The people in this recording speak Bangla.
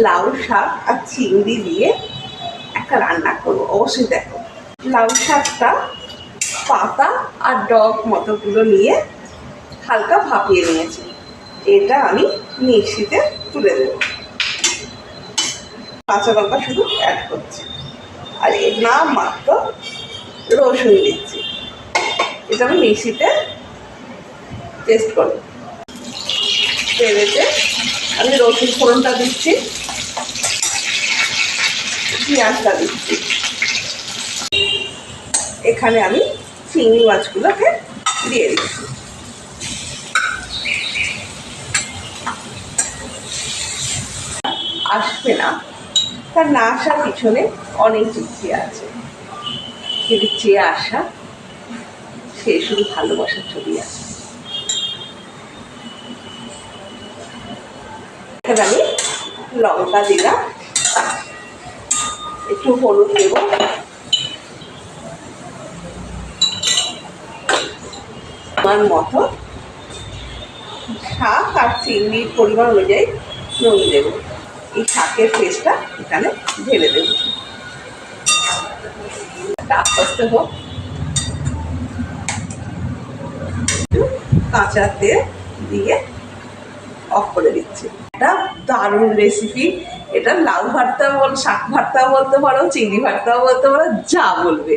লাউ শাক আর চিংড়ি দিয়ে একটা রান্না করবো, অবশ্যই দেখো। লাউ শাকটা পাতা আর ডগ মতোগুলো নিয়ে হালকা ভাপিয়ে নিয়েছি। এটা আমি মিক্সিতে তুলে দেবো। কাঁচা লঙ্কা শুধু অ্যাড করছি, আর এর নাম মাত্র রসুন দিচ্ছি। এটা আমি মিক্সিতে পেস্ট করব। তেলেতে আমি রসুন ফোড়নটা দিচ্ছি, পেঁয়াজটা দিচ্ছি। এখানে আমি চিংড়ি মাছগুলোকে দিয়ে দিচ্ছি। আসবে না, তার না আসার পিছনে অনেক যুক্তি আছে, কিন্তু চেয়ে আসা সে শুধু ভালোবাসার ছবি আছে। এখানে আমি লঙ্কা দিলাম, একটু হলুদ দেব, আমার মতো শাক আর চিংড়ির পরিমাণ অনুযায়ী নুন দেব। এই শাকের পেস্টটা এখানে ঢেলে দেব। আস্তে আস্তে হোক, কাঁচা তেল দিয়ে অফ করে দিচ্ছি। এটা দারুণ রেসিপি। এটা লাউ ভর্তা বল, শাক ভর্তা বলতে পারো, চিংড়ি ভর্তাও বলতে পারো, যা বলবে।